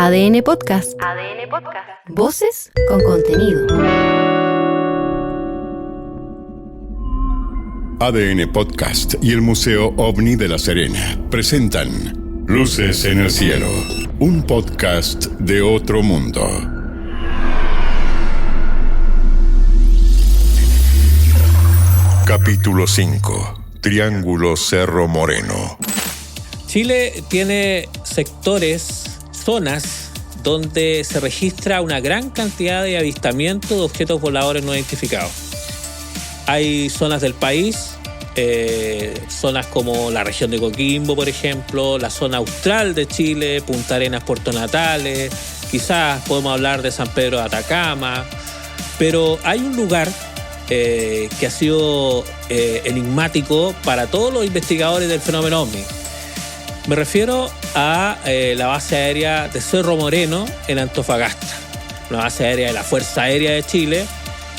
ADN Podcast. ADN Podcast. Voces con contenido. ADN Podcast y el Museo OVNI de La Serena presentan Luces en el Cielo, un podcast de otro mundo. Capítulo 5. Triángulo Cerro Moreno. Chile tiene sectores, zonas, donde se registra una gran cantidad de avistamientos de objetos voladores no identificados. Hay zonas del país, zonas como la región de Coquimbo, por ejemplo, la zona austral de Chile, Punta Arenas, Puerto Natales, quizás podemos hablar de San Pedro de Atacama, pero hay un lugar que ha sido enigmático para todos los investigadores del fenómeno OVNI. Me refiero a la base aérea de Cerro Moreno en Antofagasta, una base aérea de la Fuerza Aérea de Chile,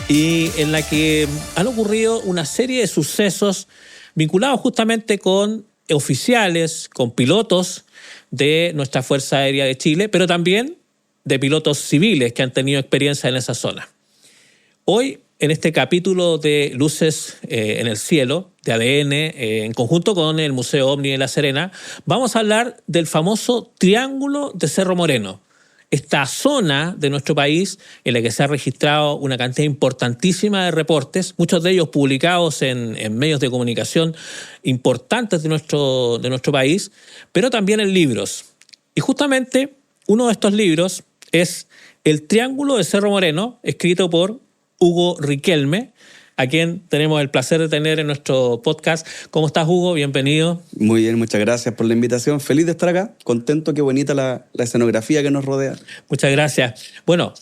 y en la que han ocurrido una serie de sucesos vinculados justamente con oficiales, con pilotos de nuestra Fuerza Aérea de Chile, pero también de pilotos civiles que han tenido experiencia en esa zona. Hoy, en este capítulo de Luces en el Cielo, de ADN, en conjunto con el Museo OVNI de La Serena, vamos a hablar del famoso Triángulo de Cerro Moreno. Esta zona de nuestro país en la que se ha registrado una cantidad importantísima de reportes, muchos de ellos publicados en medios de comunicación importantes de nuestro país, pero también en libros. Y justamente uno de estos libros es El Triángulo de Cerro Moreno, escrito por Hugo Riquelme, a quien tenemos el placer de tener en nuestro podcast. ¿Cómo estás, Hugo? Bienvenido. Muy bien, muchas gracias por la invitación. Feliz de estar acá, contento, qué bonita la escenografía que nos rodea. Muchas gracias. Bueno,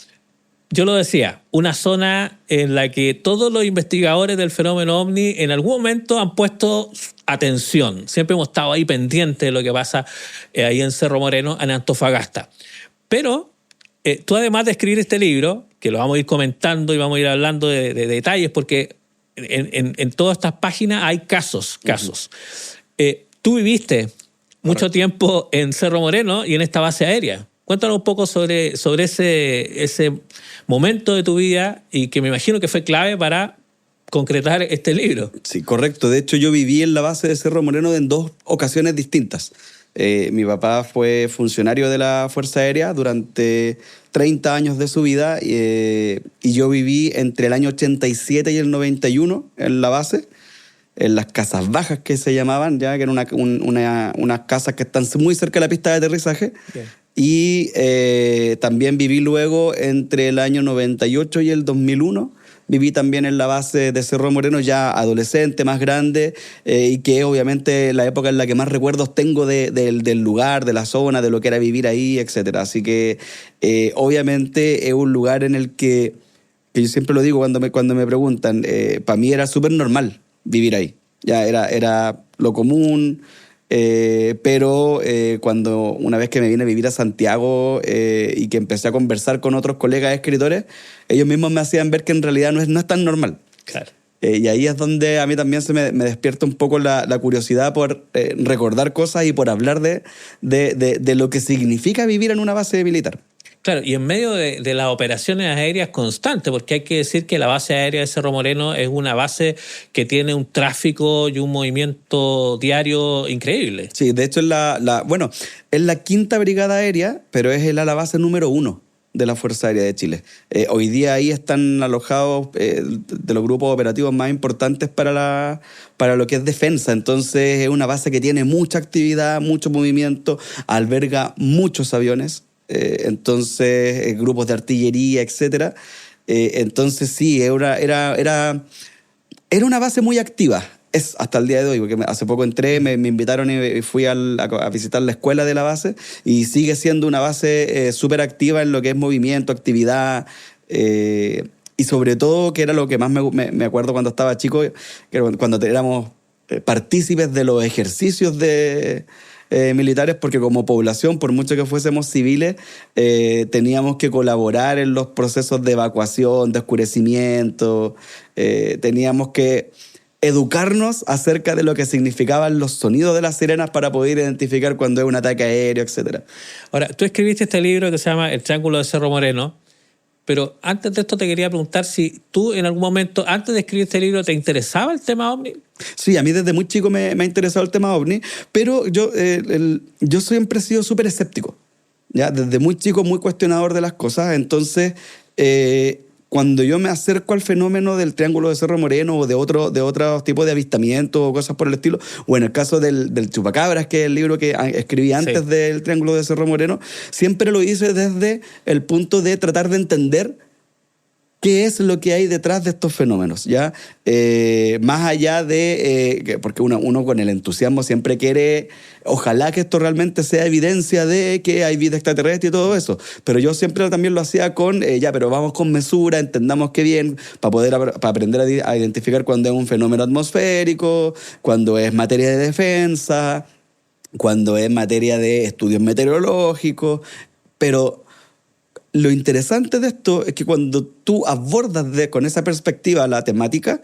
yo lo decía, una zona en la que todos los investigadores del fenómeno OVNI en algún momento han puesto atención. Siempre hemos estado ahí pendientes de lo que pasa ahí en Cerro Moreno, en Antofagasta. Pero tú, además de escribir este libro, que lo vamos a ir comentando y vamos a ir hablando de detalles, porque en todas estas páginas hay casos. Tú viviste mucho tiempo en Cerro Moreno y en esta base aérea. Cuéntanos un poco sobre ese momento de tu vida, y que me imagino que fue clave para concretar este libro. Sí, correcto. De hecho, yo viví en la base de Cerro Moreno en dos ocasiones distintas. Mi papá fue funcionario de la Fuerza Aérea durante 30 años de su vida, y yo viví entre el año 87 y el 91 en la base, en las casas bajas que se llamaban, ya que eran unas casas que están muy cerca de la pista de aterrizaje. Bien. Y también viví luego entre el año 98 y el 2001. Viví también en la base de Cerro Moreno, ya adolescente, más grande, y que obviamente la época en la que más recuerdos tengo del lugar, de la zona, de lo que era vivir ahí, etc. Así que obviamente es un lugar en el que yo siempre lo digo cuando me preguntan, para mí era súper normal vivir ahí. Ya era lo común. Pero cuando una vez que me vine a vivir a Santiago y que empecé a conversar con otros colegas escritores, ellos mismos me hacían ver que en realidad no es tan normal. Claro. Y ahí es donde a mí también se me despierta un poco la curiosidad por recordar cosas y por hablar de lo que significa vivir en una base militar. Claro, y en medio de las operaciones aéreas constantes, porque hay que decir que la base aérea de Cerro Moreno es una base que tiene un tráfico y un movimiento diario increíble. Sí, de hecho es la 5ª Brigada Aérea, pero es la base número 1 de la Fuerza Aérea de Chile. Hoy día ahí están alojados de los grupos operativos más importantes para lo que es defensa. Entonces es una base que tiene mucha actividad, mucho movimiento, alberga muchos aviones. Entonces, grupos de artillería, etc. Entonces, sí, era una base muy activa. Es hasta el día de hoy, porque hace poco entré, me invitaron y fui a visitar la escuela de la base, y sigue siendo una base súper activa en lo que es movimiento, actividad, y sobre todo, que era lo que más me acuerdo cuando estaba chico, que cuando éramos partícipes de los ejercicios militares, porque como población, por mucho que fuésemos civiles, teníamos que colaborar en los procesos de evacuación, de oscurecimiento, teníamos que educarnos acerca de lo que significaban los sonidos de las sirenas para poder identificar cuando es un ataque aéreo, etc. Ahora, tú escribiste este libro que se llama El Triángulo de Cerro Moreno, pero antes de esto te quería preguntar si tú en algún momento, antes de escribir este libro, ¿te interesaba el tema OVNI? Sí, a mí desde muy chico me ha interesado el tema OVNI, pero yo siempre he sido súper escéptico. ¿Ya? Desde muy chico, muy cuestionador de las cosas. Entonces, cuando yo me acerco al fenómeno del Triángulo de Cerro Moreno o de otro tipo de avistamientos o cosas por el estilo, o en el caso del Chupacabras, que es el libro que escribí antes del Triángulo de Cerro Moreno, siempre lo hice desde el punto de tratar de entender qué es lo que hay detrás de estos fenómenos, ¿ya? Más allá de... porque uno con el entusiasmo siempre quiere... Ojalá que esto realmente sea evidencia de que hay vida extraterrestre y todo eso. Pero yo siempre también lo hacía con... pero vamos con mesura, entendamos qué bien, para aprender a identificar cuando es un fenómeno atmosférico, cuando es materia de defensa, cuando es materia de estudios meteorológicos. Pero... lo interesante de esto es que cuando tú abordas con esa perspectiva la temática,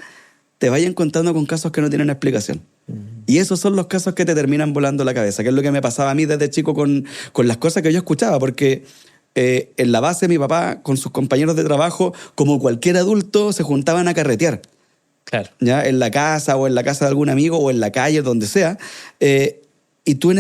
te vayas encontrando con casos que no tienen explicación. Y esos son los casos que te terminan volando la cabeza, que es lo que me pasaba a mí desde chico con las cosas que yo escuchaba, porque en la base mi papá con sus compañeros de trabajo, como cualquier adulto, se juntaban a carretear. Claro. ¿Ya? En la casa o en la casa de algún amigo o en la calle, donde sea. Y tú en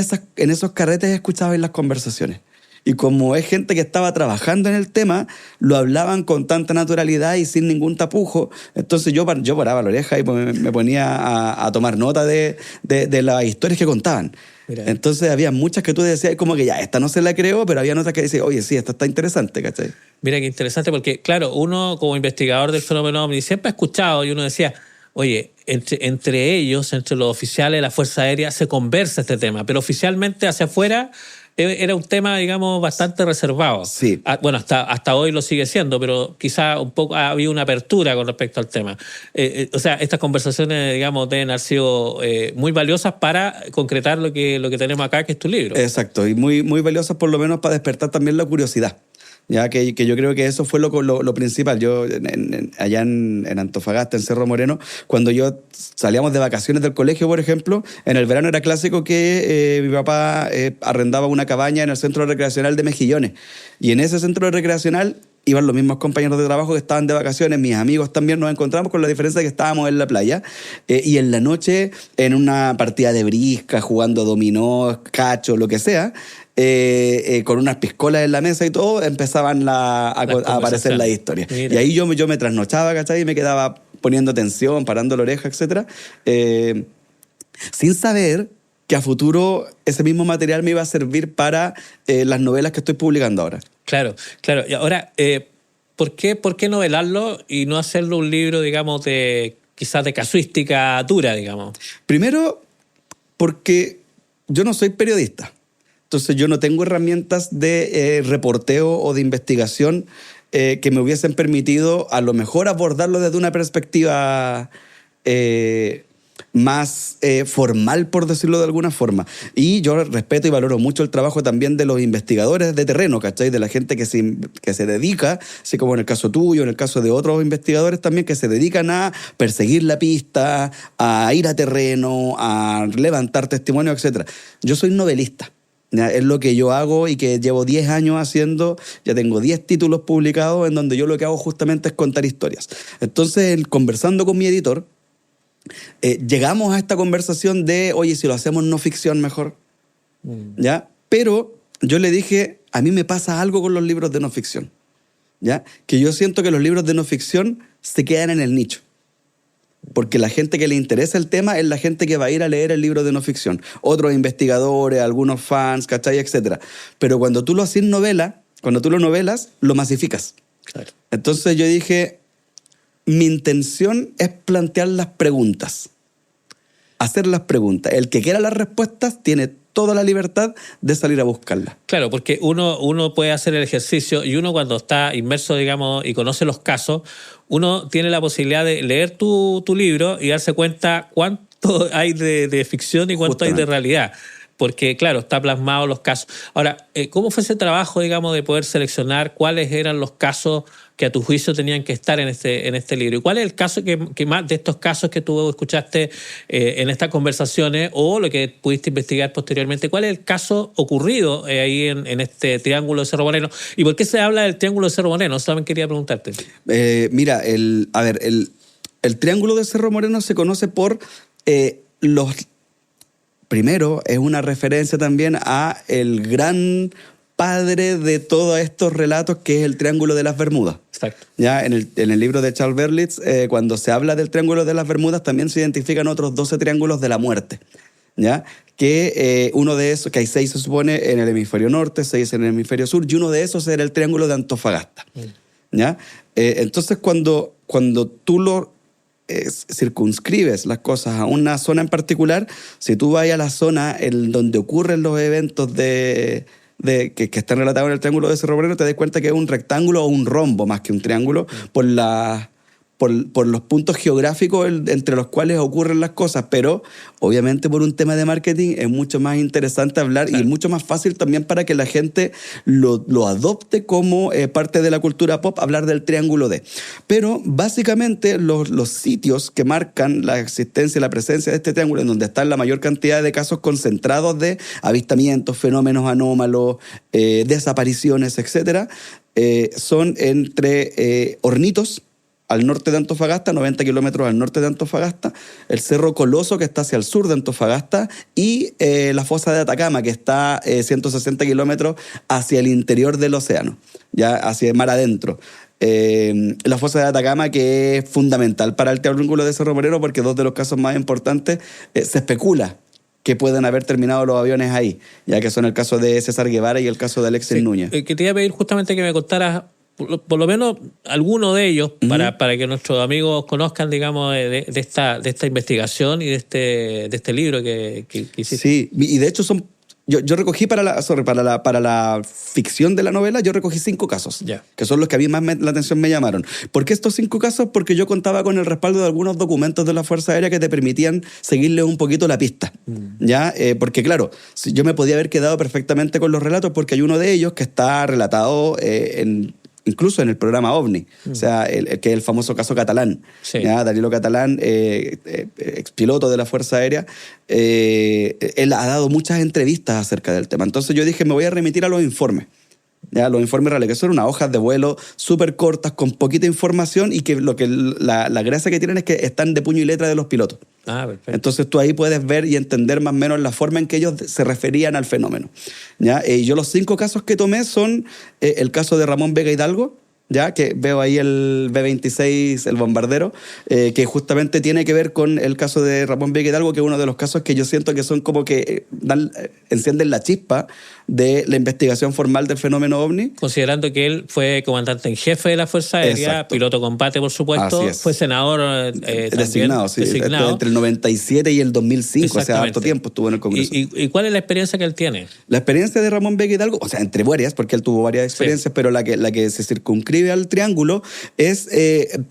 esos carretes escuchabas las conversaciones. Y como es gente que estaba trabajando en el tema, lo hablaban con tanta naturalidad y sin ningún tapujo. Entonces yo paraba la oreja y me ponía a tomar nota de las historias que contaban. Mira. Entonces había muchas que tú decías como que ya, esta no se la creo, pero había otras que decías, oye, sí, esta está interesante, ¿cachai? Mira qué interesante, porque claro, uno como investigador del fenómeno OVNI siempre ha escuchado y uno decía, oye, entre ellos, entre los oficiales de la Fuerza Aérea, se conversa este tema, pero oficialmente hacia afuera... era un tema, digamos, bastante reservado. Sí. Bueno, hasta hoy lo sigue siendo, pero quizá un poco ha habido una apertura con respecto al tema. O sea, estas conversaciones, digamos, deben haber sido muy valiosas para concretar lo que tenemos acá, que es tu libro. Exacto, y muy, muy valiosas por lo menos para despertar también la curiosidad. Ya que yo creo que eso fue lo principal. Yo allá en Antofagasta, en Cerro Moreno, cuando yo salíamos de vacaciones del colegio, por ejemplo, en el verano era clásico que mi papá arrendaba una cabaña en el centro recreacional de Mejillones. Y en ese centro recreacional iban los mismos compañeros de trabajo que estaban de vacaciones, mis amigos también, nos encontramos con la diferencia de que estábamos en la playa y en la noche en una partida de brisca, jugando dominó, cacho, lo que sea, con unas piscolas en la mesa y todo, empezaban a aparecer las historias. Mira. Y ahí yo me trasnochaba, ¿cachai? Y me quedaba poniendo atención, parando la oreja, etc. Sin saber que a futuro ese mismo material me iba a servir para las novelas que estoy publicando ahora. Claro. Y ahora, ¿por qué novelarlo y no hacerlo un libro, digamos, quizás de casuística dura, digamos? Primero, porque yo no soy periodista. Entonces yo no tengo herramientas de reporteo o de investigación que me hubiesen permitido a lo mejor abordarlo desde una perspectiva más formal, por decirlo de alguna forma. Y yo respeto y valoro mucho el trabajo también de los investigadores de terreno, ¿cachai? De la gente que se dedica, así como en el caso tuyo, en el caso de otros investigadores también, que se dedican a perseguir la pista, a ir a terreno, a levantar testimonio, etc. Yo soy novelista. Es lo que yo hago y que llevo 10 años haciendo. Ya tengo 10 títulos publicados en donde yo lo que hago justamente es contar historias. Entonces, conversando con mi editor, llegamos a esta conversación de, oye, si lo hacemos no ficción mejor. ¿Ya? Pero yo le dije, a mí me pasa algo con los libros de no ficción. ¿Ya? Que yo siento que los libros de no ficción se quedan en el nicho. Porque la gente que le interesa el tema es la gente que va a ir a leer el libro de no ficción. Otros investigadores, algunos fans, ¿cachai? Etcétera. Pero cuando tú lo haces novela, cuando tú lo novelas, lo masificas. Claro. Entonces yo dije, mi intención es plantear las preguntas. Hacer las preguntas. El que quiera las respuestas tiene toda la libertad de salir a buscarlas. Claro, porque uno puede hacer el ejercicio y uno cuando está inmerso, digamos, y conoce los casos, uno tiene la posibilidad de leer tu libro y darse cuenta cuánto hay de ficción y cuánto hay de realidad. porque claro, está plasmado los casos. Ahora, ¿cómo fue ese trabajo, digamos, de poder seleccionar cuáles eran los casos que a tu juicio tenían que estar en este libro? ¿Y cuál es el caso que más de estos casos que tú escuchaste en estas conversaciones o lo que pudiste investigar posteriormente? ¿Cuál es el caso ocurrido ahí en este Triángulo de Cerro Moreno? ¿Y por qué se habla del Triángulo de Cerro Moreno? Eso también quería preguntarte. Mira, el Triángulo de Cerro Moreno se conoce por los... Primero, es una referencia también a el gran padre de todos estos relatos, que es el Triángulo de las Bermudas. Exacto. Ya en el libro de Charles Berlitz, cuando se habla del Triángulo de las Bermudas, también se identifican otros 12 triángulos de la muerte. ¿Ya? Que uno de esos, que hay 6 se supone en el hemisferio norte, 6 en el hemisferio sur, y uno de esos era el Triángulo de Antofagasta. ¿Ya? Entonces, cuando tú lo circunscribes las cosas a una zona en particular, si tú vas a la zona en donde ocurren los eventos que están relatados en el Triángulo de Cerro Moreno, te das cuenta que es un rectángulo o un rombo más que un triángulo por los puntos geográficos entre los cuales ocurren las cosas, pero obviamente por un tema de marketing es mucho más interesante hablar, claro, y mucho más fácil también para que la gente lo adopte como parte de la cultura pop, hablar del Triángulo D. Pero básicamente los sitios que marcan la existencia y la presencia de este triángulo, en donde están la mayor cantidad de casos concentrados de avistamientos, fenómenos anómalos, desapariciones, etc., son entre Hornitos, al norte de Antofagasta, 90 kilómetros al norte de Antofagasta, el Cerro Coloso, que está hacia el sur de Antofagasta, y la fosa de Atacama, que está 160 kilómetros hacia el interior del océano, ya hacia el mar adentro. La fosa de Atacama, que es fundamental para el Triángulo de Cerro Moreno, porque 2 de los casos más importantes se especula que pueden haber terminado los aviones ahí, ya que son el caso de César Guevara y el caso de Alexis Núñez. Que te iba a pedir justamente que me contaras por lo menos alguno de ellos, para que nuestros amigos conozcan, digamos, de esta investigación y de este libro que hiciste. Sí, y de hecho yo recogí para la ficción de la novela, yo recogí 5 casos, que son los que a mí más la atención me llamaron. ¿Por qué estos 5 casos? Porque yo contaba con el respaldo de algunos documentos de la Fuerza Aérea que te permitían seguirle un poquito la pista. ¿Ya? Porque claro, yo me podía haber quedado perfectamente con los relatos, porque hay uno de ellos que está relatado incluso en el programa OVNI, o sea, que es el famoso caso Catalán. Sí. ¿Ya? Danilo Catalán, expiloto de la Fuerza Aérea, él ha dado muchas entrevistas acerca del tema. Entonces yo dije, me voy a remitir a los informes. ¿Ya? Los informes reales, que son unas hojas de vuelo súper cortas, con poquita información, y que la gracia que tienen es que están de puño y letra de los pilotos. Perfecto. Entonces tú ahí puedes ver y entender más o menos la forma en que ellos se referían al fenómeno. ¿Ya? Yo los 5 casos que tomé son el caso de Ramón Vega Hidalgo, ya que veo ahí el B-26, el bombardero, que justamente tiene que ver con el caso de Ramón Vega Hidalgo, que es uno de los casos que yo siento que son como que encienden la chispa de la investigación formal del fenómeno OVNI. Considerando que él fue comandante en jefe de la Fuerza Aérea, exacto, piloto combate, por supuesto, fue senador designado, sí, designado. Entre el 97 y el 2005, o sea, harto tiempo estuvo en el Congreso. ¿Y cuál es la experiencia que él tiene? La experiencia de Ramón Vega Hidalgo, o sea, entre varias, porque él tuvo varias experiencias, sí, pero la que se circunscribe al triángulo es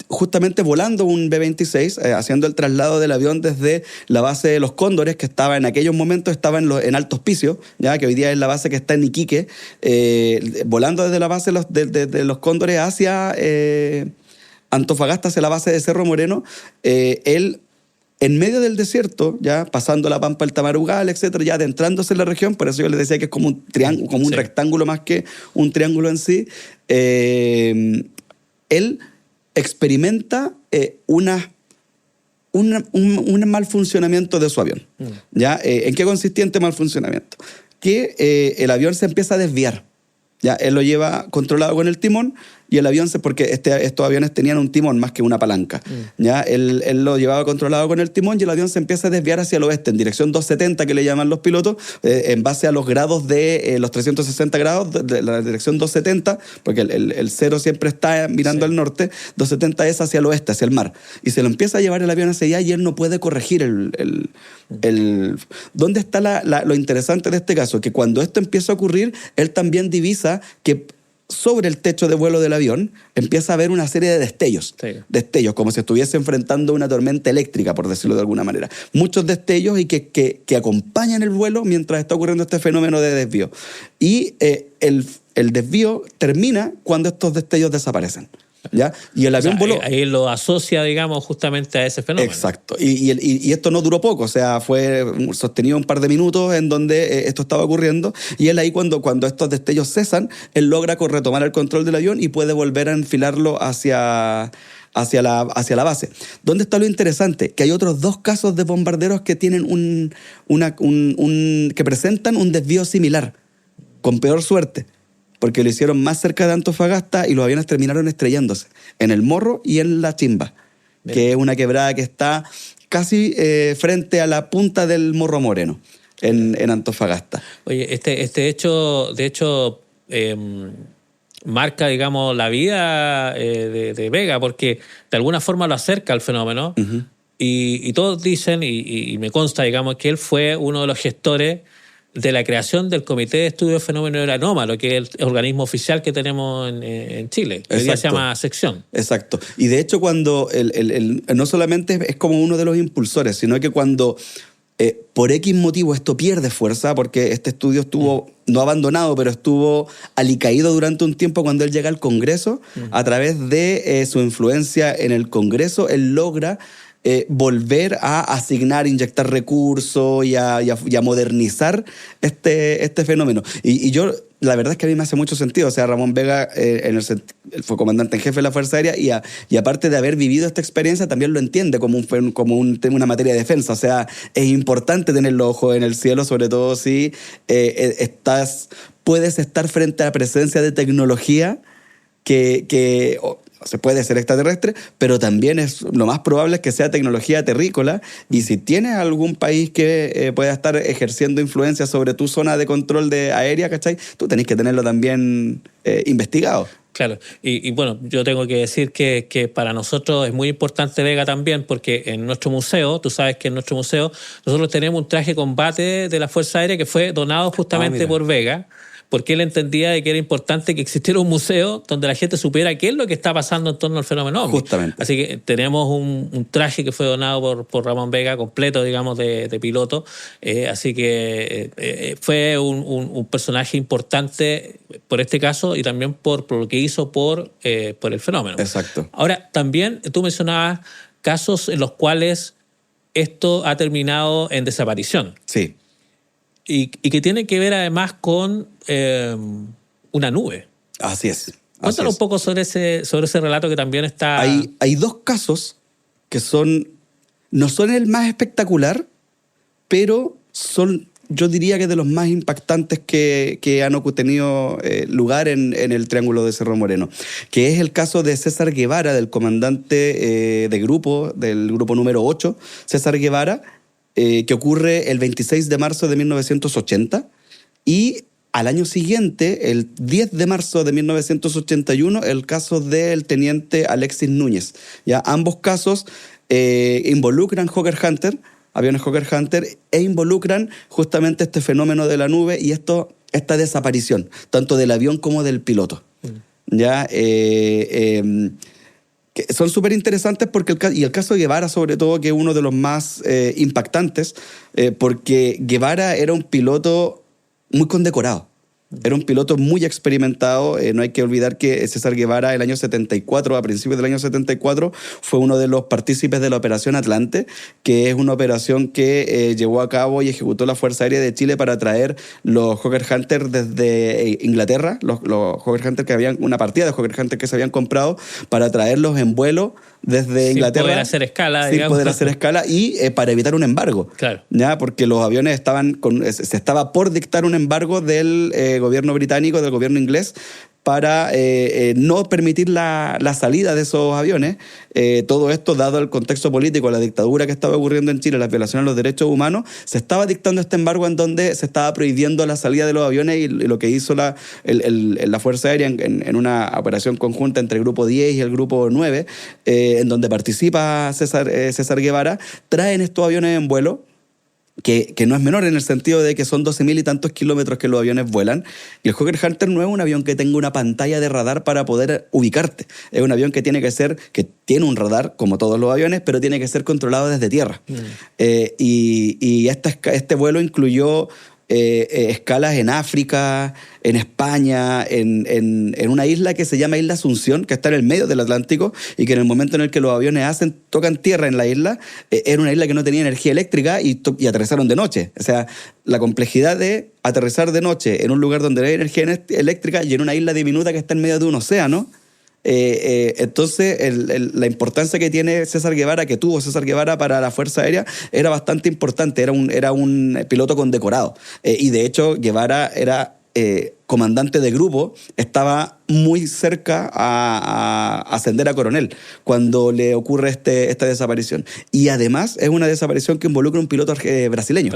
justamente volando un B-26, haciendo el traslado del avión desde la base de los Cóndores, que estaba en aquellos momentos en Alto Hospicio, ya que hoy día es la base que está en Iquique, volando desde la base de los Cóndores hacia Antofagasta, hacia la base de Cerro Moreno. Él, en medio del desierto, ya pasando la Pampa del Tamarugal, etcétera, ya adentrándose en la región, por eso yo les decía que es como un triángulo, como un rectángulo más que un triángulo en sí, él experimenta un mal funcionamiento de su avión. ¿Ya? ¿En qué consistía este mal funcionamiento? Que el avión se empieza a desviar. ¿Ya? Él lo lleva controlado con el timón, y el avión, porque estos aviones tenían un timón más que una palanca. ¿Ya? Él lo llevaba controlado con el timón, y el avión se empieza a desviar hacia el oeste, en dirección 270, que le llaman los pilotos, en base a los grados de los 360 grados de la dirección 270, porque el cero siempre está mirando al norte, 270 es hacia el oeste, hacia el mar. Y se lo empieza a llevar el avión hacia allá, y él no puede corregir ¿Dónde está lo interesante de este caso? Que cuando esto empieza a ocurrir, él también divisa que sobre el techo de vuelo del avión, empieza a haber una serie de destellos. Sí. Destellos, como si estuviese enfrentando una tormenta eléctrica, por decirlo de alguna manera. Muchos destellos y que acompañan el vuelo mientras está ocurriendo este fenómeno de desvío. Y el desvío termina cuando estos destellos desaparecen. ¿Ya? Y el avión voló. Ahí lo asocia, digamos, justamente a ese fenómeno. Exacto. Y esto no duró poco, o sea, fue sostenido un par de minutos en donde esto estaba ocurriendo, y él ahí cuando estos destellos cesan, él logra retomar el control del avión y puede volver a enfilarlo hacia la base. ¿Dónde está lo interesante? Que hay otros 2 casos de bombarderos que tienen que presentan un desvío similar, con peor suerte, porque lo hicieron más cerca de Antofagasta y los aviones terminaron estrellándose en El Morro y en La Chimba, que es una quebrada que está casi frente a la punta del Morro Moreno, en Antofagasta. Oye, este hecho, de hecho, marca, digamos, la vida de Vega, porque de alguna forma lo acerca al fenómeno. Uh-huh. Y todos dicen, y me consta, digamos, que él fue uno de los gestores de la creación del Comité de Estudio del Fenómeno Anómalo, que es el organismo oficial que tenemos en Chile, que hoy día se llama sección. Exacto. Y de hecho, cuando no solamente es como uno de los impulsores, sino que cuando por X motivo esto pierde fuerza, porque este estudio estuvo no abandonado, pero estuvo alicaído durante un tiempo, cuando él llega al Congreso, a través de su influencia en el Congreso, él logra volver a asignar, inyectar recursos y a modernizar este fenómeno. Y yo, la verdad es que a mí me hace mucho sentido. O sea, Ramón Vega él fue comandante en jefe de la Fuerza Aérea y aparte de haber vivido esta experiencia, también lo entiende como una materia de defensa. O sea, es importante tener los ojos en el cielo, sobre todo si puedes estar frente a la presencia de tecnología que se puede ser extraterrestre, pero también lo más probable es que sea tecnología terrícola, y si tienes algún país que pueda estar ejerciendo influencia sobre tu zona de control aérea, ¿cachai? Tú tenés que tenerlo también investigado. Claro, y bueno, yo tengo que decir que para nosotros es muy importante Vega también, porque en nuestro museo, tú sabes que en nuestro museo nosotros tenemos un traje de combate de la Fuerza Aérea que fue donado justamente por Vega, porque él entendía de que era importante que existiera un museo donde la gente supiera qué es lo que está pasando en torno al fenómeno OVNI. Justamente. Así que tenemos un traje que fue donado por Ramón Vega, completo, digamos, de piloto. Así que fue un personaje importante por este caso y también por lo que hizo por el fenómeno. Exacto. Ahora, también tú mencionabas casos en los cuales esto ha terminado en desaparición. Sí. Y que tiene que ver además con una nube. Así es. Cuéntanos un poco sobre ese relato que también está... Hay 2 casos que no son el más espectacular, pero son, yo diría que de los más impactantes que han tenido lugar en el Triángulo de Cerro Moreno, que es el caso de César Guevara, del comandante del grupo número 8, César Guevara, que ocurre el 26 de marzo de 1980, y al año siguiente, el 10 de marzo de 1981, el caso del teniente Alexis Núñez. ¿Ya? Ambos casos involucran Hawker Hunter, aviones Hawker Hunter, e involucran justamente este fenómeno de la nube y esta desaparición, tanto del avión como del piloto. ¿Ya? Que son súper interesantes porque el caso de Guevara, sobre todo, que es uno de los más impactantes, porque Guevara era un piloto muy condecorado. Era un piloto muy experimentado. No hay que olvidar que César Guevara, el año 74, a principios del año 74, fue uno de los partícipes de la Operación Atlante, que es una operación que llevó a cabo y ejecutó la Fuerza Aérea de Chile para traer los Hawker Hunter desde Inglaterra, los Hawker Hunter una partida de Hawker Hunter que se habían comprado, para traerlos en vuelo desde Inglaterra. Sin poder hacer escala, sin poder hacer escala, y para evitar un embargo. Claro. ¿Ya? Porque los aviones se estaba por dictar un embargo del gobierno británico, del gobierno inglés, para no permitir la salida de esos aviones. Todo esto, dado el contexto político, la dictadura que estaba ocurriendo en Chile, las violaciones a los derechos humanos, se estaba dictando este embargo en donde se estaba prohibiendo la salida de los aviones, y lo que hizo la Fuerza Aérea en una operación conjunta entre el Grupo 10 y el Grupo 9, en donde participa César Guevara, traen estos aviones en vuelo que no es menor en el sentido de que son 12.000 y tantos kilómetros que los aviones vuelan. Y el Hawker Hunter no es un avión que tenga una pantalla de radar para poder ubicarte. Es un avión que tiene un radar, como todos los aviones, pero tiene que ser controlado desde tierra. Y este vuelo incluyó escalas en África, en España, en una isla que se llama Isla Asunción, que está en el medio del Atlántico, y que en el momento en el que los aviones tocan tierra en la isla, era una isla que no tenía energía eléctrica y aterrizaron de noche. O sea, la complejidad de aterrizar de noche en un lugar donde no hay energía eléctrica y en una isla diminuta que está en medio de un océano. Entonces la importancia que tuvo César Guevara para la Fuerza Aérea era bastante importante. Era un piloto condecorado, y de hecho Guevara era comandante de grupo, estaba muy cerca a ascender a coronel cuando le ocurre esta desaparición. Y además es una desaparición que involucra a un piloto brasileño.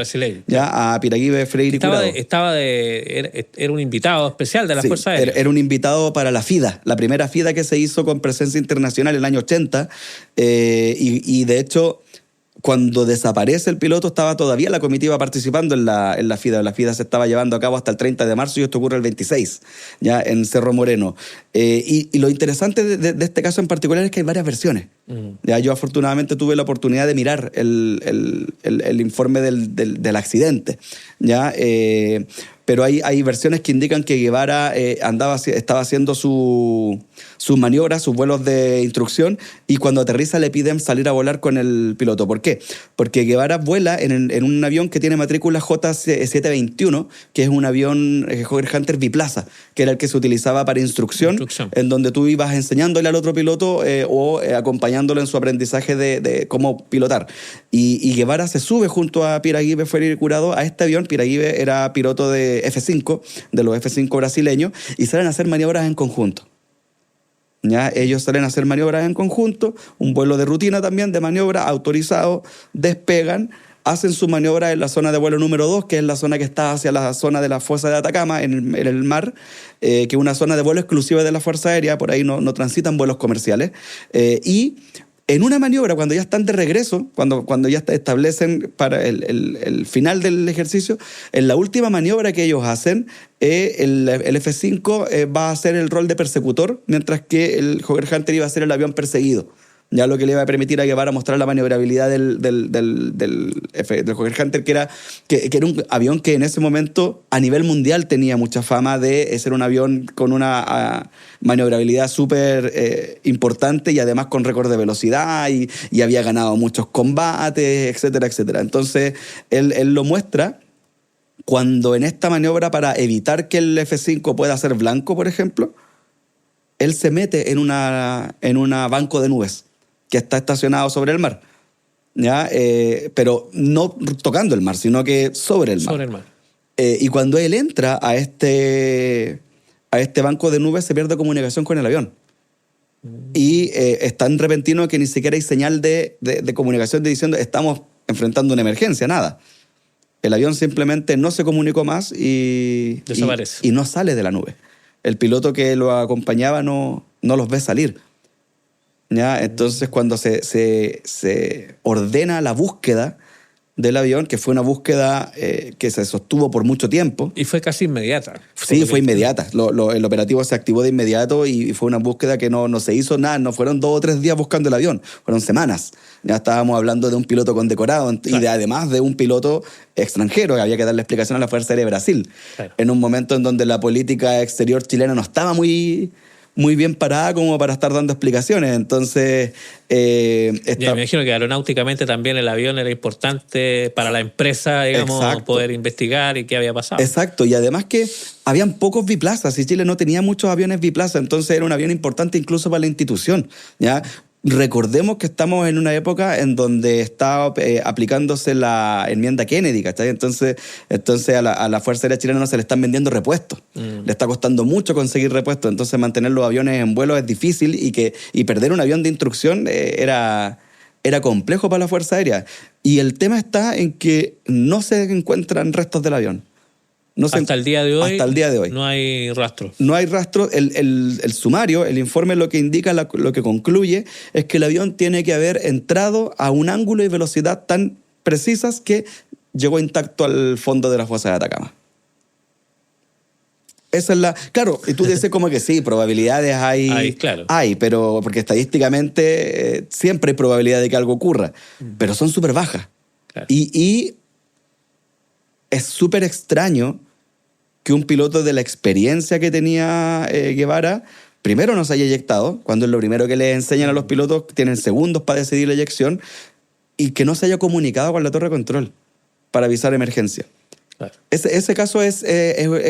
Ya, a Piraguibe Freire Curado. Era un invitado especial de la Fuerza Aérea. Era un invitado para la FIDA, la primera FIDA que se hizo con presencia internacional en el año 80, y de hecho, cuando desaparece el piloto, estaba todavía la comitiva participando en la FIDA. La FIDA se estaba llevando a cabo hasta el 30 de marzo y esto ocurre el 26, ya en Cerro Moreno. Y lo interesante de este caso en particular es que hay varias versiones. Ya, yo afortunadamente tuve la oportunidad de mirar el informe del accidente. ¿Ya? Pero hay versiones que indican que Guevara estaba haciendo sus maniobras, sus vuelos de instrucción, y cuando aterriza le piden salir a volar con el piloto. ¿Por qué? Porque Guevara vuela en un avión que tiene matrícula J721, que es un avión Hawker Hunter biplaza, que era el que se utilizaba para instrucción, en donde tú ibas enseñándole al otro piloto o acompañándolo en su aprendizaje de cómo pilotar. Y Guevara se sube junto a Piraguibe Freire Curado a este avión. Piraguibe era piloto de F5, de los F5 brasileños, y salen a hacer maniobras en conjunto. ¿Ya? Ellos salen a hacer maniobras en conjunto, un vuelo de rutina también, de maniobra, autorizado, despegan, hacen su maniobra en la zona de vuelo número 2, que es la zona que está hacia la zona de la fosa de Atacama, en el mar, que es una zona de vuelo exclusiva de la Fuerza Aérea, por ahí no transitan vuelos comerciales, y en una maniobra, cuando ya están de regreso, cuando ya establecen para el final del ejercicio, en la última maniobra que ellos hacen, el F-5 va a hacer el rol de persecutor, mientras que el Hawker Hunter iba a ser el avión perseguido. Ya lo que le iba a permitir a Guevara mostrar la maniobrabilidad del Hawker Hunter, que era un avión que en ese momento a nivel mundial tenía mucha fama de ser un avión con una maniobrabilidad súper importante, y además con récord de velocidad, y había ganado muchos combates, etcétera, etcétera. Entonces él lo muestra cuando en esta maniobra, para evitar que el F-5 pueda ser blanco, por ejemplo, él se mete en una banco de nubes que está estacionado sobre el mar, ¿ya? Pero no tocando el mar, sino que sobre el mar. Sobre el mar. Y cuando él entra a este banco de nubes, se pierde comunicación con el avión. Y es tan repentino que ni siquiera hay señal de comunicación diciendo estamos enfrentando una emergencia, nada. El avión simplemente no se comunicó más y desaparece. Y no sale de la nube. El piloto que lo acompañaba no los ve salir. ¿Ya? Entonces, cuando se ordena la búsqueda del avión, que fue una búsqueda que se sostuvo por mucho tiempo. Y fue casi inmediata. Sí, fue inmediata. El operativo se activó de inmediato y fue una búsqueda que no se hizo nada. No fueron 2 o 3 días buscando el avión, fueron semanas. Ya estábamos hablando de un piloto condecorado, claro, y además de un piloto extranjero, que había que darle explicación a la Fuerza Aérea de Brasil. Claro. En un momento en donde la política exterior chilena no estaba muy bien parada como para estar dando explicaciones. Entonces... Ya me imagino que aeronáuticamente también el avión era importante para la empresa, digamos, exacto, poder investigar y qué había pasado. Exacto, y además que habían pocos biplazas, y Chile no tenía muchos aviones biplazas, entonces era un avión importante incluso para la institución, ¿ya? Recordemos que estamos en una época en donde está aplicándose la enmienda Kennedy, ¿cachai? Entonces a la Fuerza Aérea Chilena no se le están vendiendo repuestos. Le está costando mucho conseguir repuestos. Entonces mantener los aviones en vuelo es difícil, y perder un avión de instrucción era complejo para la Fuerza Aérea. Y el tema está en que no se encuentran restos del avión. Hasta el día de hoy no hay rastro. No hay rastro. El sumario, el informe, lo que indica, lo que concluye, es que el avión tiene que haber entrado a un ángulo y velocidad tan precisas que llegó intacto al fondo de la fosa de Atacama. Esa es la... Claro, y tú dices como que sí, probabilidades hay, claro. Hay, pero porque estadísticamente siempre hay probabilidad de que algo ocurra, pero son súper bajas. Claro. Y es súper extraño que un piloto de la experiencia que tenía Guevara primero no se haya eyectado, cuando es lo primero que les enseñan a los pilotos, tienen segundos para decidir la eyección, y que no se haya comunicado con la torre de control para avisar emergencia. Claro. Ese caso es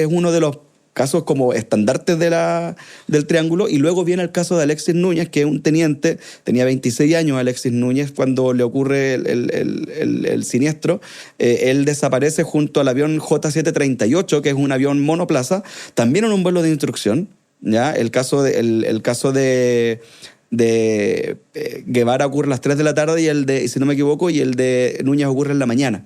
uno de los casos como estandartes del triángulo, y luego viene el caso de Alexis Núñez, que es un teniente, tenía 26 años Alexis Núñez cuando le ocurre el siniestro. Él desaparece junto al avión J738, que es un avión monoplaza, también en un vuelo de instrucción, ¿ya? El caso de Guevara ocurre a las 3 de la tarde, y si no me equivoco, y el de Núñez ocurre en la mañana.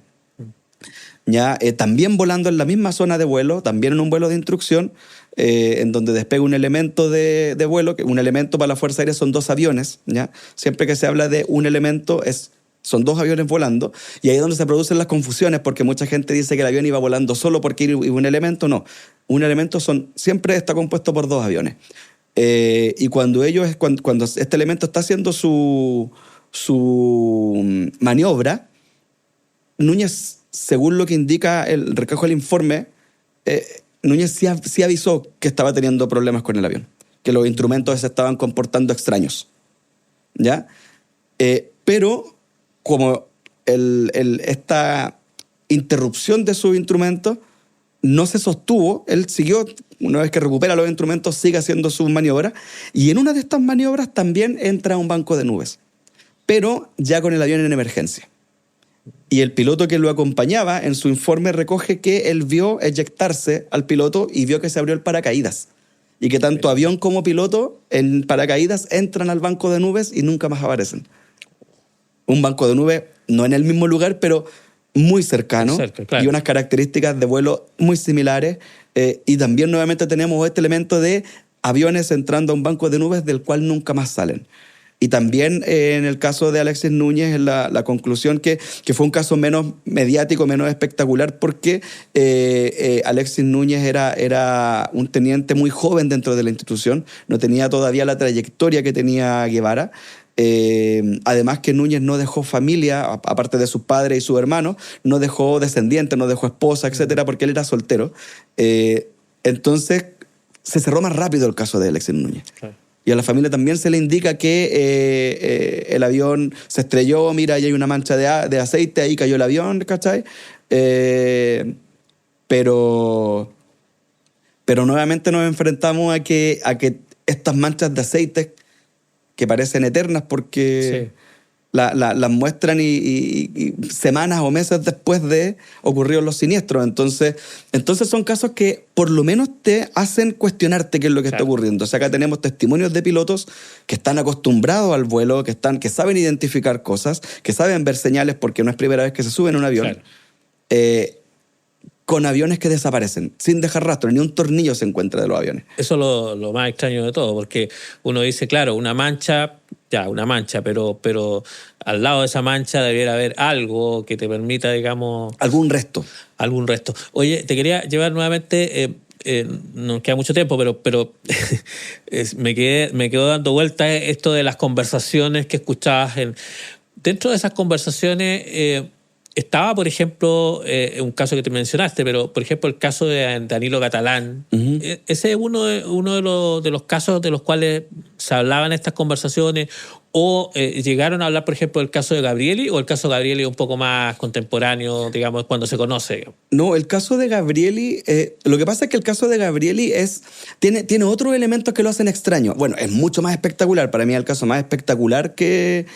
¿Ya? También volando en la misma zona de vuelo, también en un vuelo de instrucción, en donde despega un elemento de vuelo, que un elemento para la Fuerza Aérea son 2 aviones, ¿ya? Siempre que se habla de un elemento son 2 aviones volando, y ahí es donde se producen las confusiones, porque mucha gente dice que el avión iba volando solo porque iba un elemento. No, un elemento siempre está compuesto por 2 aviones. Y cuando este elemento está haciendo su maniobra, Núñez, según lo que indica el recojo del informe, Núñez sí avisó que estaba teniendo problemas con el avión, que los instrumentos se estaban comportando extraños, ¿ya? Pero como esta interrupción de sus instrumentos no se sostuvo, él siguió, una vez que recupera los instrumentos, sigue haciendo sus maniobras, y en una de estas maniobras también entra a un banco de nubes, pero ya con el avión en emergencia. Y el piloto que lo acompañaba en su informe recoge que él vio eyectarse al piloto y vio que se abrió el paracaídas. Y que tanto avión como piloto en paracaídas entran al banco de nubes y nunca más aparecen. Un banco de nubes no en el mismo lugar, pero muy cercano. Claro. Y unas características de vuelo muy similares. Y también nuevamente tenemos este elemento de aviones entrando a un banco de nubes del cual nunca más salen. Y también en el caso de Alexis Núñez, la conclusión que fue un caso menos mediático, menos espectacular, porque Alexis Núñez era un teniente muy joven dentro de la institución, no tenía todavía la trayectoria que tenía Guevara. Además que Núñez no dejó familia, aparte de sus padres y sus hermanos, no dejó descendientes, no dejó esposa, etcétera, porque él era soltero. Entonces se cerró más rápido el caso de Alexis Núñez. Claro. Y a la familia también se le indica que el avión se estrelló, mira, ahí hay una mancha de aceite, ahí cayó el avión, ¿cachai? Pero nuevamente nos enfrentamos a que estas manchas de aceite, que parecen eternas porque las muestran y semanas o meses después de ocurridos los siniestros. Entonces son casos que por lo menos te hacen cuestionarte qué es lo que está ocurriendo. O sea, acá tenemos testimonios de pilotos que están acostumbrados al vuelo, que saben identificar cosas, que saben ver señales porque no es primera vez que se suben a un avión. Claro. Con aviones que desaparecen, sin dejar rastro, ni un tornillo se encuentra de los aviones. Eso es lo más extraño de todo, porque uno dice, claro, una mancha, pero al lado de esa mancha debiera haber algo que te permita, digamos... Algún resto. Oye, te quería llevar nuevamente... no queda mucho tiempo, pero me quedó dando vueltas esto de las conversaciones que escuchabas. Dentro de esas conversaciones... estaba, por ejemplo, un caso que te mencionaste, pero, por ejemplo, el caso de Danilo Catalán. Uh-huh. Ese es uno de los casos de los cuales se hablaban estas conversaciones, o llegaron a hablar, por ejemplo, del caso de Gabrieli, o el caso de Gabrieli es un poco más contemporáneo, digamos, cuando se conoce. No, el caso de Gabrieli, lo que pasa es que el caso de Gabrieli tiene otros elementos que lo hacen extraño. Bueno, es mucho más espectacular. Para mí es el caso más espectacular que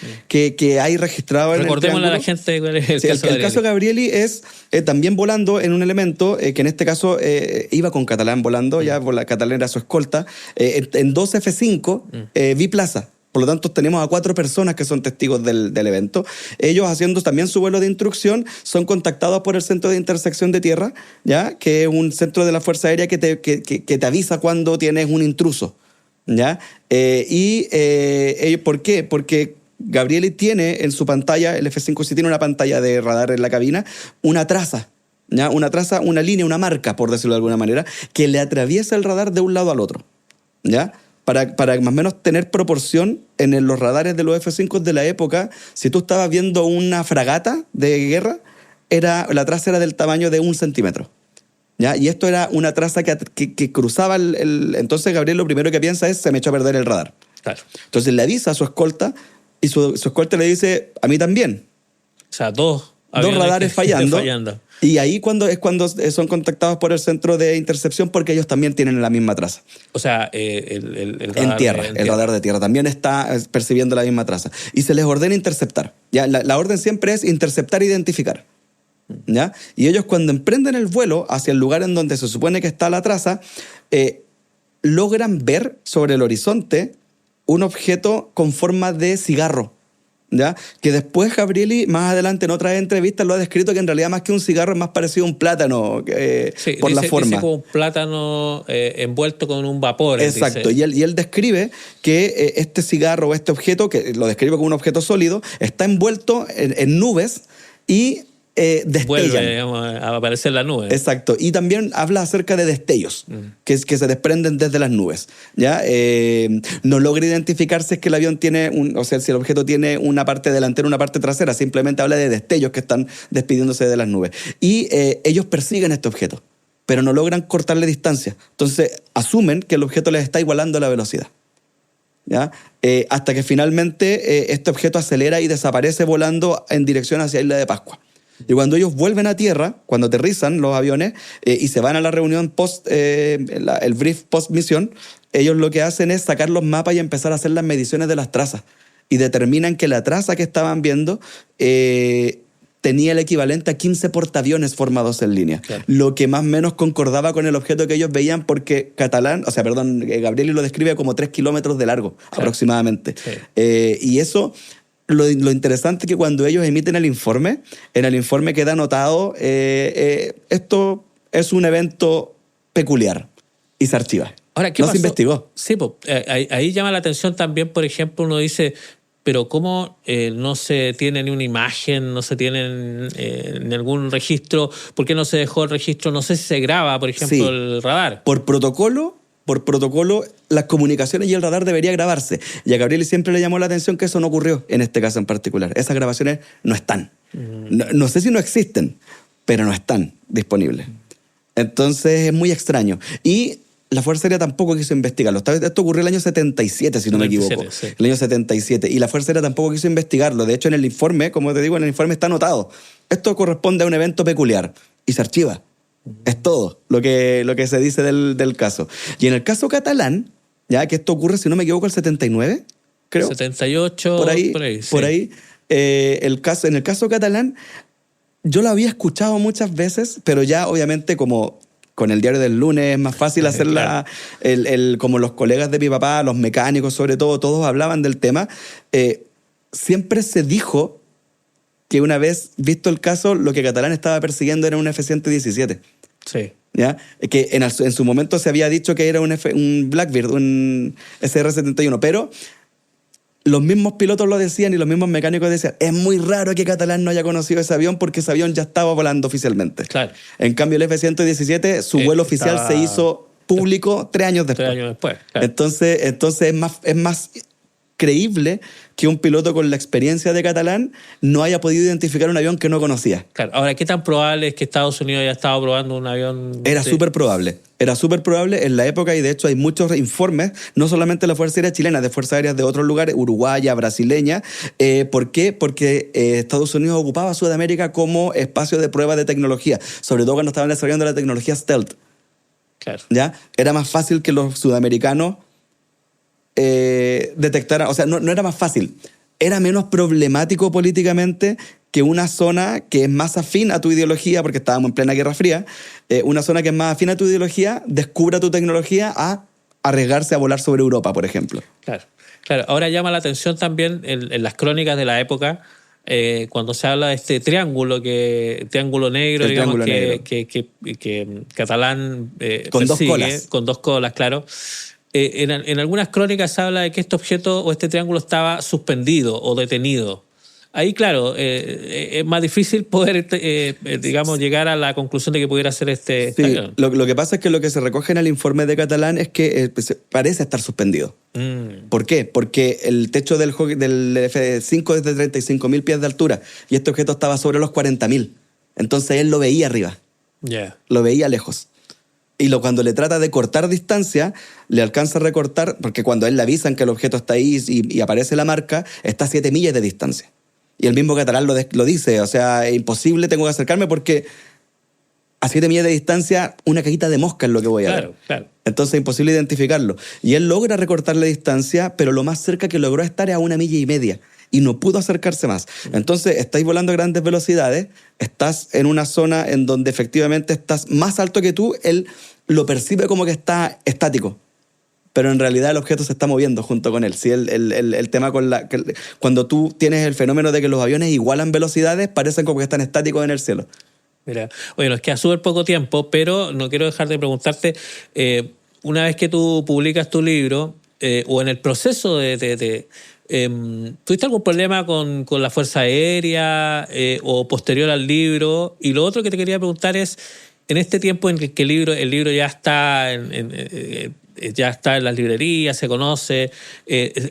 hay registrado en el triángulo. Recordémosle a la gente cuál es el caso de Gabrieli es también volando en un elemento que en este caso iba con Catalán volando, ya Catalán era su escolta, en 2 F5 biplaza. Por lo tanto, tenemos a 4 personas que son testigos del evento. Ellos, haciendo también su vuelo de instrucción, son contactados por el Centro de Intersección de Tierra, ¿ya? Que es un centro de la Fuerza Aérea que te avisa cuando tienes un intruso, ¿ya? ¿Por qué? Porque Gabrieli tiene en su pantalla, el F-5 sí tiene una pantalla de radar en la cabina, una traza, ¿ya? Una traza, una línea, una marca, por decirlo de alguna manera, que le atraviesa el radar de un lado al otro, ¿ya? Para más o menos tener proporción en los radares de los F-5 de la época, si tú estabas viendo una fragata de guerra, la traza era del tamaño de 1 centímetro. ¿Ya? Y esto era una traza que cruzaba Entonces Gabriel lo primero que piensa es, se me echó a perder el radar. Claro. Entonces le avisa a su escolta y su escolta le dice, a mí también. O sea, dos radares fallando. Y ahí es cuando son contactados por el centro de intercepción porque ellos también tienen la misma traza. O sea, el radar en tierra, radar de tierra también está percibiendo la misma traza. Y se les ordena interceptar. ¿Ya? La orden siempre es interceptar e identificar. ¿Ya? Y ellos cuando emprenden el vuelo hacia el lugar en donde se supone que está la traza, logran ver sobre el horizonte un objeto con forma de cigarro. ¿Ya? Que después Gabrieli, más adelante en otras entrevistas, lo ha descrito que en realidad más que un cigarro es más parecido a un plátano por la forma. Dice como un plátano envuelto con un vapor. Exacto, y él describe que este cigarro o este objeto, que lo describe como un objeto sólido, está envuelto en nubes y destellan. Vuelve, digamos, a aparecer la nube. Exacto, y también habla acerca de destellos que se desprenden desde las nubes. ¿Ya? No logra identificar si es que el avión tiene, si el objeto tiene una parte delantera, una parte trasera, simplemente habla de destellos que están despidiéndose de las nubes. Y ellos persiguen este objeto, pero no logran cortarle distancia. Entonces asumen que el objeto les está igualando la velocidad. ¿Ya? Hasta que finalmente este objeto acelera y desaparece volando en dirección hacia Isla de Pascua. Y cuando ellos vuelven a tierra, cuando aterrizan los aviones y se van a la reunión el brief post-misión, ellos lo que hacen es sacar los mapas y empezar a hacer las mediciones de las trazas. Y determinan que la traza que estaban viendo tenía el equivalente a 15 portaaviones formados en línea. Claro. Lo que más o menos concordaba con el objeto que ellos veían porque Gabrieli lo describe como 3 kilómetros de largo, claro, aproximadamente. Sí. Y eso... Lo interesante es que cuando ellos emiten el informe, en el informe queda anotado, esto es un evento peculiar y se archiva. Ahora, ¿qué pasó? Se investigó. Sí, ahí llama la atención también, por ejemplo, uno dice, pero ¿cómo no se tiene ni una imagen, no se tiene en algún registro? ¿Por qué no se dejó el registro? No sé si se graba, por ejemplo, el radar. Por protocolo, las comunicaciones y el radar debería grabarse. Y a Gabrieli siempre le llamó la atención que eso no ocurrió en este caso en particular. Esas grabaciones no están. No sé si no existen, pero no están disponibles. Entonces es muy extraño. Y la Fuerza Aérea tampoco quiso investigarlo. Esto ocurrió el año 77, si no me equivoco. Sí. El año 77. Y la Fuerza Aérea tampoco quiso investigarlo. De hecho, en el informe, como te digo, en el informe está anotado. Esto corresponde a un evento peculiar. Y se archiva. Es todo lo que se dice del caso. Y en el caso catalán, ya que esto ocurre, si no me equivoco, el 79, creo. 78, por ahí. Sí. Por ahí en el caso catalán, yo lo había escuchado muchas veces, pero ya obviamente como con el diario del lunes es más fácil hacerla, claro. Como los colegas de mi papá, los mecánicos sobre todo, todos hablaban del tema. Siempre se dijo que una vez visto el caso, lo que Catalán estaba persiguiendo era un F-117. Sí. ¿Ya? Que en su momento se había dicho que era un Blackbird, un SR-71, pero los mismos pilotos lo decían y los mismos mecánicos decían, es muy raro que Catalán no haya conocido ese avión porque ese avión ya estaba volando oficialmente. Claro. En cambio, el F-117, su vuelo oficial se hizo público 3 años después. 3 años después, claro. Entonces es más creíble que un piloto con la experiencia de Catalán no haya podido identificar un avión que no conocía. Claro. Ahora, ¿qué tan probable es que Estados Unidos haya estado probando un avión? Era súper probable. Era súper probable en la época y de hecho hay muchos informes, no solamente de la Fuerza Aérea chilena, de Fuerzas Aéreas de otros lugares, uruguaya, brasileña. ¿Por qué? Porque Estados Unidos ocupaba Sudamérica como espacio de prueba de tecnología, sobre todo cuando estaban desarrollando la tecnología stealth. Claro. ¿Ya? Era más fácil que los sudamericanos detectaran, o sea, no era más fácil, era menos problemático políticamente que una zona que es más afín a tu ideología, porque estábamos en plena Guerra Fría, una zona que es más afín a tu ideología descubra tu tecnología a arriesgarse a volar sobre Europa, por ejemplo. Claro. Ahora llama la atención también en las crónicas de la época, cuando se habla de este triángulo negro, el digamos, triángulo negro. que Catalán con persigue, 2 colas. con 2 colas, claro. en algunas crónicas se habla de que este objeto o este triángulo estaba suspendido o detenido. Ahí, claro, es más difícil poder, digamos, llegar a la conclusión de que pudiera ser este... Sí, lo que pasa es que lo que se recoge en el informe de Catalán es que parece estar suspendido. ¿Por qué? Porque el techo del F-5 es de 35.000 pies de altura y este objeto estaba sobre los 40.000. Entonces él lo veía arriba. Lo veía lejos. Y cuando le trata de cortar distancia, le alcanza a recortar, porque cuando a él le avisan que el objeto está ahí y aparece la marca, está a 7 millas de distancia. Y el mismo Catalán lo dice, o sea, es imposible, tengo que acercarme porque a 7 millas de distancia una cajita de mosca es lo que voy a ver. Claro. Entonces es imposible identificarlo. Y él logra recortar la distancia, pero lo más cerca que logró estar es a 1,5 millas. Y no pudo acercarse más. Entonces, estáis volando a grandes velocidades, estás en una zona en donde efectivamente estás más alto que tú, él lo percibe como que está estático. Pero en realidad el objeto se está moviendo junto con él. ¿Sí? El tema cuando tú tienes el fenómeno de que los aviones igualan velocidades, parecen como que están estáticos en el cielo. Mira, oye, nos queda súper poco tiempo, pero no quiero dejar de preguntarte, una vez que tú publicas tu libro, o en el proceso ¿tuviste algún problema con la Fuerza Aérea o posterior al libro? Y lo otro que te quería preguntar es, en este tiempo en que el libro ya está ya está en las librerías, se conoce,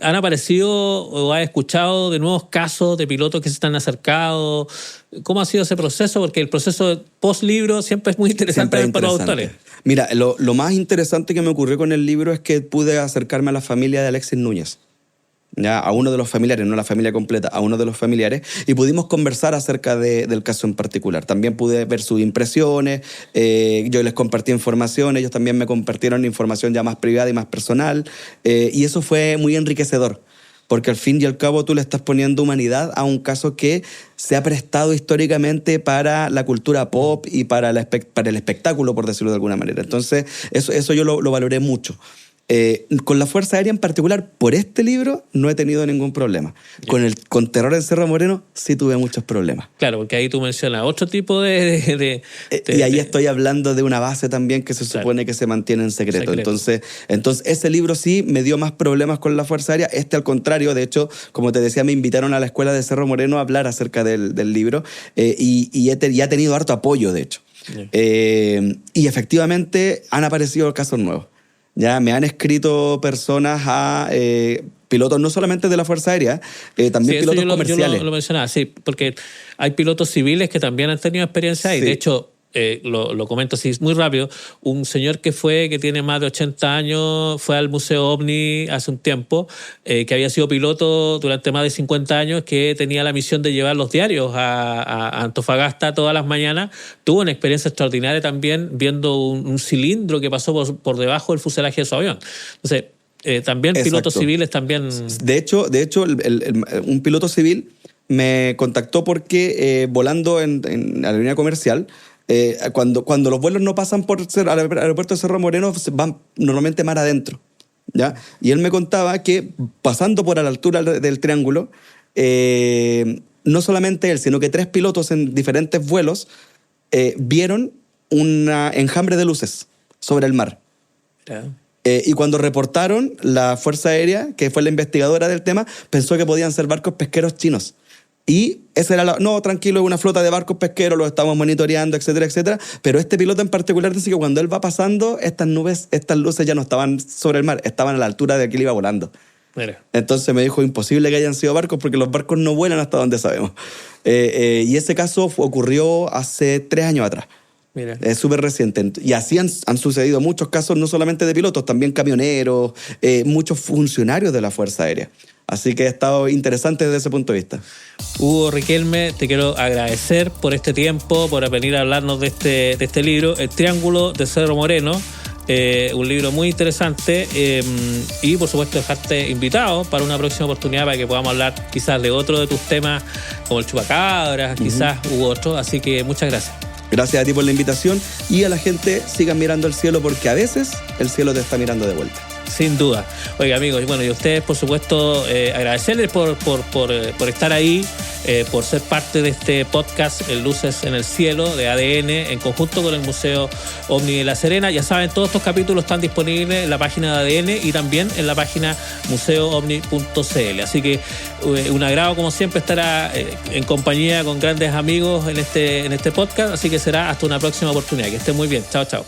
¿han aparecido o has escuchado de nuevos casos de pilotos que se están acercando? ¿Cómo ha sido ese proceso? Porque el proceso post-libro siempre es muy interesante para los autores. Mira, lo más interesante que me ocurrió con el libro es que pude acercarme a la familia de Alexis Núñez. Ya, a uno de los familiares, no la familia completa, a uno de los familiares, y pudimos conversar acerca del caso en particular. También pude ver sus impresiones, yo les compartí información, ellos también me compartieron información ya más privada y más personal, y eso fue muy enriquecedor, porque al fin y al cabo tú le estás poniendo humanidad a un caso que se ha prestado históricamente para la cultura pop y para el espectáculo, por decirlo de alguna manera. Entonces, eso yo lo valoré mucho. Con la Fuerza Aérea en particular, por este libro, no he tenido ningún problema. Con Terror en Cerro Moreno sí tuve muchos problemas. Claro, porque ahí tú mencionas otro tipo de y ahí estoy hablando de una base también que se supone que se mantiene en secreto. Entonces, ese libro sí me dio más problemas con la Fuerza Aérea. Este, al contrario, de hecho, como te decía, me invitaron a la escuela de Cerro Moreno a hablar acerca del libro y ha tenido harto apoyo, de hecho. Y efectivamente han aparecido casos nuevos. Ya me han escrito personas a pilotos no solamente de la Fuerza Aérea, también pilotos comerciales. Yo lo mencionaba, sí, porque hay pilotos civiles que también han tenido experiencia ahí. Sí. De hecho, lo comento así muy rápido, un señor que tiene más de 80 años, fue al Museo OVNI hace un tiempo, que había sido piloto durante más de 50 años, que tenía la misión de llevar los diarios a Antofagasta todas las mañanas. Tuvo una experiencia extraordinaria también viendo un cilindro que pasó por debajo del fuselaje de su avión. Entonces, también pilotos civiles también... De hecho un piloto civil me contactó porque volando en la línea comercial, cuando los vuelos no pasan por el aeropuerto de Cerro Moreno, van normalmente mar adentro, ¿ya? Y él me contaba que pasando por a la altura del triángulo, no solamente él, sino que 3 pilotos en diferentes vuelos vieron un enjambre de luces sobre el mar. Y cuando reportaron, la Fuerza Aérea, que fue la investigadora del tema, pensó que podían ser barcos pesqueros chinos. Y esa era no, tranquilo, es una flota de barcos pesqueros, los estamos monitoreando, etcétera, etcétera. Pero este piloto en particular dice que cuando él va pasando, estas luces ya no estaban sobre el mar, estaban a la altura de que él iba volando. Mira. Entonces me dijo, imposible que hayan sido barcos porque los barcos no vuelan hasta donde sabemos. Y ese caso ocurrió hace 3 años atrás. Mira. Es súper reciente. Y así han sucedido muchos casos, no solamente de pilotos, también camioneros, muchos funcionarios de la Fuerza Aérea. Así que ha estado interesante desde ese punto de vista. Hugo Riquelme, te quiero agradecer por este tiempo, por venir a hablarnos de este libro, El Triángulo de Cerro Moreno. Un libro muy interesante y por supuesto dejarte invitado para una próxima oportunidad para que podamos hablar quizás de otro de tus temas como el chupacabras, quizás u otro. Así que muchas gracias. Gracias a ti por la invitación y a la gente, sigan mirando el cielo porque a veces el cielo te está mirando de vuelta. Sin duda. Oiga, amigos, y a ustedes, por supuesto, agradecerles por estar ahí por ser parte de este podcast Luces en el Cielo de ADN en conjunto con el Museo OVNI de La Serena. Ya saben, todos estos capítulos están disponibles en la página de ADN y también en la página museoovni.cl. Así que un agrado, como siempre, estar en compañía con grandes amigos en este podcast. Así que será hasta una próxima oportunidad. Que estén muy bien. Chao, chao.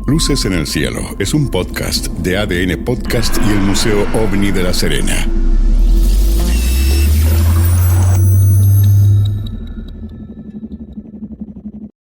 Luces en el Cielo es un podcast de ADN Podcast y el Museo OVNI de La Serena.